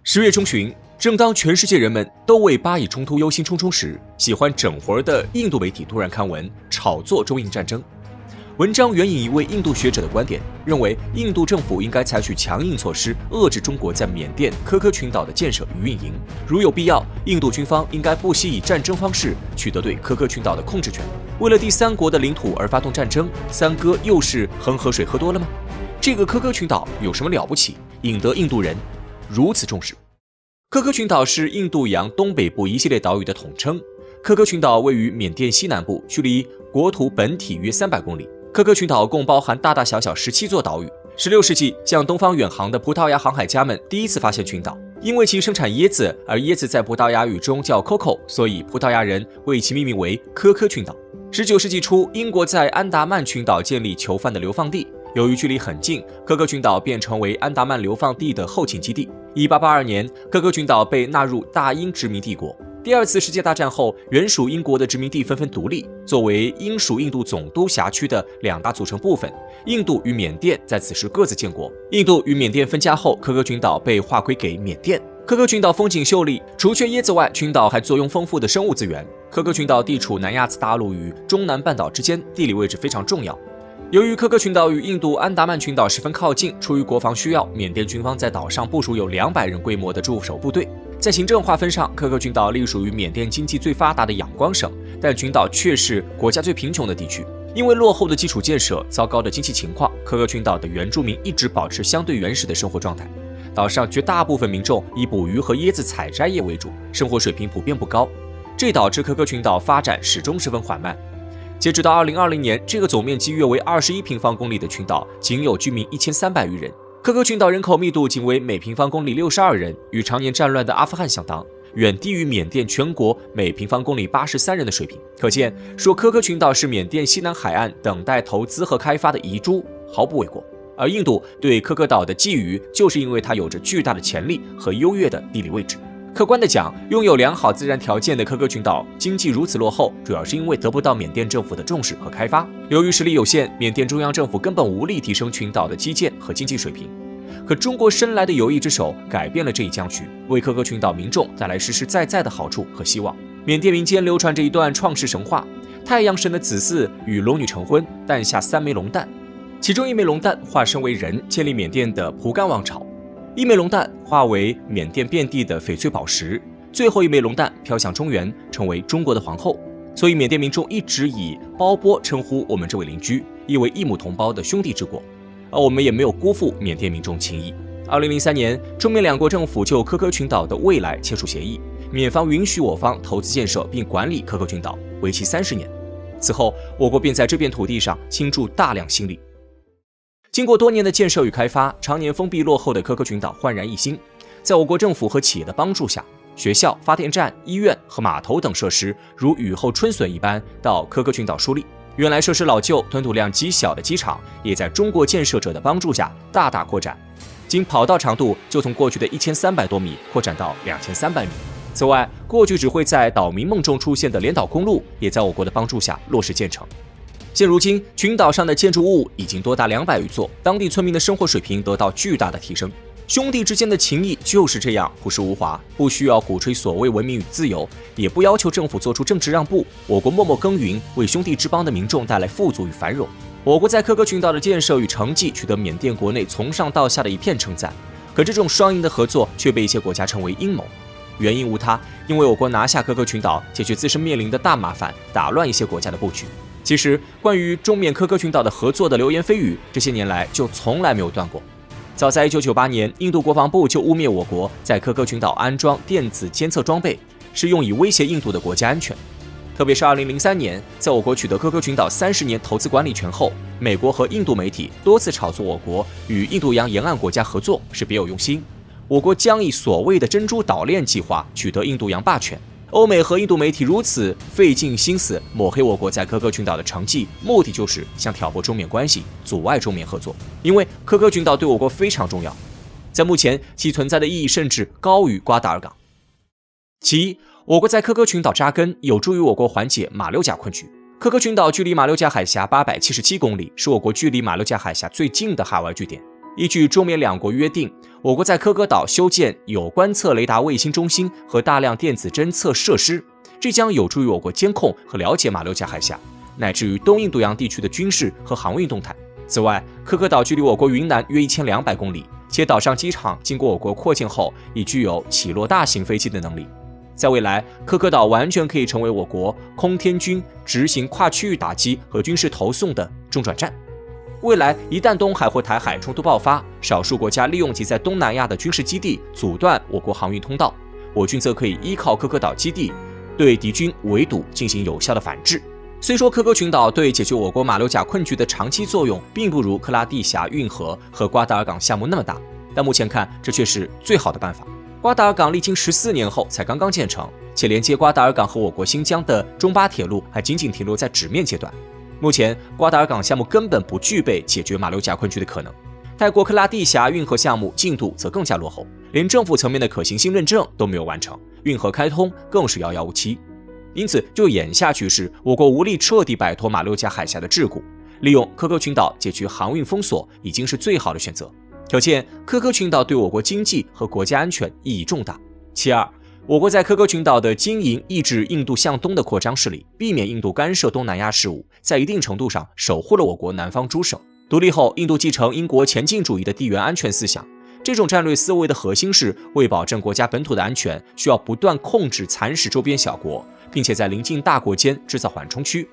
10月中旬，正当全世界人们都为巴以冲突忧心忡忡时，喜欢整活的印度媒体突然刊文炒作中印战争。文章援引一位印度学者的观点，认为印度政府应该采取强硬措施，遏制中国在缅甸科科群岛的建设与运营。如有必要，印度军方应该不惜以战争方式取得对科科群岛的控制权。为了第三国的领土而发动战争，三哥又是恒河水喝多了吗？这个科科群岛有什么了不起，引得印度人如此重视？科科群岛是印度洋东北部一系列岛屿的统称。科科群岛位于缅甸西南部，距离国土本体约300公里。科科群岛共包含大大小小17座岛屿。16世纪，向东方远航的葡萄牙航海家们第一次发现群岛，因为其生产椰子，而椰子在葡萄牙语中叫 coco， 所以葡萄牙人为其命名为科科群岛。19世纪初，英国在安达曼群岛建立囚犯的流放地，由于距离很近，科科群岛便成为安达曼流放地的后勤基地。1882年，科科群岛被纳入大英殖民帝国。第二次世界大战后，原属英国的殖民地纷纷独立，作为英属印度总督辖区的2大组成部分，印度与缅甸在此时各自建国。印度与缅甸分家后，科科群岛被划归给缅甸。科科群岛风景秀丽，除却椰子外，群岛还坐拥丰富的生物资源。科科群岛地处南亚次大陆与中南半岛之间，地理位置非常重要。由于科科群岛与印度安达曼群岛十分靠近，出于国防需要，缅甸军方在岛上部署有200人规模的驻守部队。在行政划分上，科科群岛隶属于缅甸经济最发达的仰光省，但群岛却是国家最贫穷的地区。因为落后的基础建设、糟糕的经济情况，科科群岛的原住民一直保持相对原始的生活状态。岛上绝大部分民众以捕鱼和椰子采摘业为主，生活水平普遍不高，这导致科科群岛发展始终十分缓慢。截止到2020年，这个总面积约为21平方公里的群岛，仅有居民1300余人。科科群岛人口密度仅为每平方公里62人，与常年战乱的阿富汗相当，远低于缅甸全国每平方公里83人的水平。可见，说科科群岛是缅甸西南海岸等待投资和开发的遗珠，毫不为过。而印度对科科岛的觊觎，就是因为它有着巨大的潜力和优越的地理位置。客观地讲，拥有良好自然条件的科科群岛经济如此落后，主要是因为得不到缅甸政府的重视和开发。由于实力有限，缅甸中央政府根本无力提升群岛的基建和经济水平。可中国伸来的有意之手改变了这一僵局，为科科群岛民众带来实实在在的好处和希望。缅甸民间流传着一段创世神话：太阳神的子嗣与龙女成婚，诞下3枚龙蛋，其中1枚龙蛋化身为人，建立缅甸的蒲甘王朝。1枚龙蛋化为缅甸遍地的翡翠宝石，最后1枚龙蛋飘向中原，成为中国的皇后。所以缅甸民众一直以胞波称呼我们这位邻居，意为异母同胞的兄弟之国。而我们也没有辜负缅甸民众情谊。2003年，中缅2国政府就科科群岛的未来签署协议，缅方允许我方投资建设并管理科科群岛，为期30年。此后，我国便在这片土地上倾注大量心力。经过多年的建设与开发，常年封闭落后的科科群岛焕然一新。在我国政府和企业的帮助下，学校、发电站、医院和码头等设施如雨后春笋一般到科科群岛树立。原来设施老旧、吞吐量极小的机场，也在中国建设者的帮助下大大扩展，仅跑道长度就从过去的1300多米扩展到2300米。此外，过去只会在岛民梦中出现的连岛公路，也在我国的帮助下落实建成。现如今，群岛上的建筑物已经多达200余座，当地村民的生活水平得到巨大的提升。兄弟之间的情谊就是这样朴实无华，不需要鼓吹所谓文明与自由，也不要求政府做出政治让步，我国默默耕耘，为兄弟之邦的民众带来富足与繁荣。我国在科科群岛的建设与成绩取得缅甸国内从上到下的一片称赞，可这种双赢的合作却被一些国家称为阴谋。原因无他，因为我国拿下科科群岛，解决自身面临的大麻烦，打乱一些国家的布局。其实，关于中缅科科群岛的合作的流言蜚语，这些年来就从来没有断过。早在1998年，印度国防部就污蔑我国在科科群岛安装电子监测装备，是用以威胁印度的国家安全。特别是2003年，在我国取得科科群岛30年投资管理权后，美国和印度媒体多次炒作我国与印度洋沿岸国家合作是别有用心，我国将以所谓的珍珠岛链计划取得印度洋霸权。欧美和印度媒体如此费尽心思抹黑我国在科科群岛的成绩，目的就是想挑拨中缅关系，阻碍中缅合作。因为科科群岛对我国非常重要，在目前其存在的意义甚至高于瓜达尔港。其一，我国在科科群岛扎根，有助于我国缓解马六甲困局。科科群岛距离马六甲海峡877公里，是我国距离马六甲海峡最近的海外据点。依据中缅两国约定，我国在科科岛修建有观测雷达卫星中心和大量电子侦测设施，这将有助于我国监控和了解马六甲海峡乃至于东印度洋地区的军事和航运动态。此外，科科岛距离我国云南约1200公里，且岛上机场经过我国扩建后，已具有起落大型飞机的能力。在未来，科科岛完全可以成为我国空天军执行跨区域打击和军事投送的中转站。未来一旦东海或台海冲突爆发，少数国家利用其在东南亚的军事基地阻断我国航运通道，我军则可以依靠科科岛基地对敌军围堵进行有效的反制。虽说科科群岛对解决我国马六甲困局的长期作用并不如克拉地峡运河和瓜达尔港项目那么大，但目前看这却是最好的办法。瓜达尔港历经14年后才刚刚建成，且连接瓜达尔港和我国新疆的中巴铁路还仅仅停留在纸面阶段。目前瓜达尔港项目根本不具备解决马六甲困局的可能，泰国克拉地峡运河项目进度则更加落后，连政府层面的可行性认证都没有完成，运河开通更是遥遥无期。因此就眼下趋势，我国无力彻底摆脱马六甲海峡的桎梏，利用科科群岛解决航运封锁已经是最好的选择。可见科科群岛对我国经济和国家安全意义重大。其二，我国在科科群岛的经营抑制印度向东的扩张势力，避免印度干涉东南亚事务，在一定程度上守护了我国南方诸省。独立后，印度继承英国前进主义的地缘安全思想，这种战略思维的核心是为保证国家本土的安全，需要不断控制蚕食周边小国，并且在邻近大国间制造缓冲区。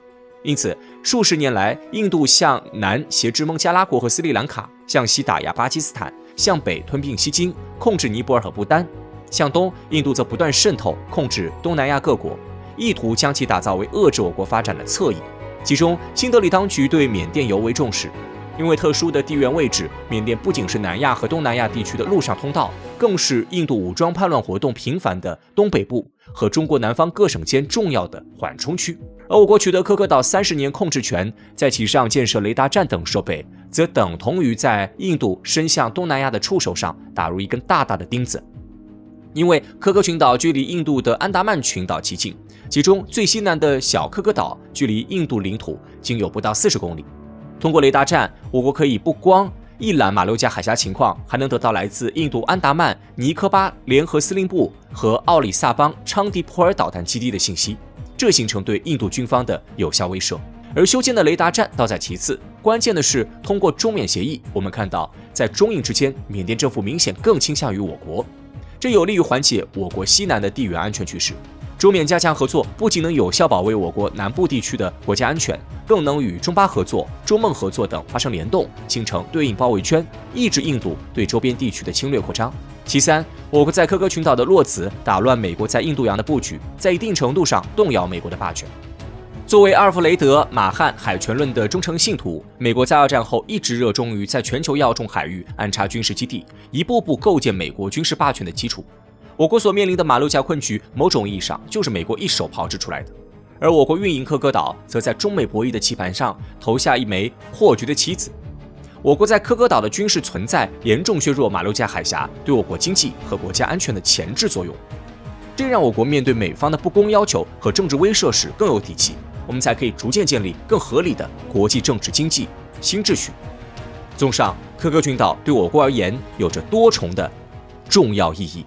因此，数十年来，印度向南挟制孟加拉国和斯里兰卡，向西打压巴基斯坦，向北吞并西京，控制尼泊尔和不丹。向东，印度则不断渗透，控制东南亚各国，意图将其打造为遏制我国发展的侧翼。其中，新德里当局对缅甸尤为重视，因为特殊的地缘位置，缅甸不仅是南亚和东南亚地区的陆上通道，更是印度武装叛乱活动频繁的东北部和中国南方各省间重要的缓冲区。而我国取得科科岛30年控制权，在其上建设雷达站等设备，则等同于在印度伸向东南亚的触手上打入一根大大的钉子。因为科科群岛距离印度的安达曼群岛极近，其中最西南的小科科岛距离印度领土仅有不到40公里。通过雷达站，我国可以不光一览马六甲海峡情况，还能得到来自印度安达曼、尼科巴联合司令部和奥里萨邦昌迪普尔导弹基地的信息，这形成对印度军方的有效威慑。而修建的雷达站倒在其次，关键的是通过中缅协议，我们看到在中印之间，缅甸政府明显更倾向于我国，这有利于缓解我国西南的地缘安全局势。中缅加强合作，不仅能有效保卫我国南部地区的国家安全，更能与中巴合作、中孟合作等发生联动，形成对应包围圈，抑制印度对周边地区的侵略扩张。其三，我国在科科群岛的落子打乱美国在印度洋的布局，在一定程度上动摇美国的霸权。作为阿尔弗雷德·马汉海权论的忠诚信徒，美国在二战后一直热衷于在全球要冲海域安插军事基地，一步步构建美国军事霸权的基础。我国所面临的马六甲困局，某种意义上就是美国一手炮制出来的。而我国运营科科岛，则在中美博弈的棋盘上投下一枚破局的棋子。我国在科科岛的军事存在，严重削弱马六甲海峡对我国经济和国家安全的前置作用。这让我国面对美方的不公要求和政治威慑时更有底气，我们才可以逐渐建立更合理的国际政治经济新秩序。综上，科科群岛对我国而言有着多重的重要意义。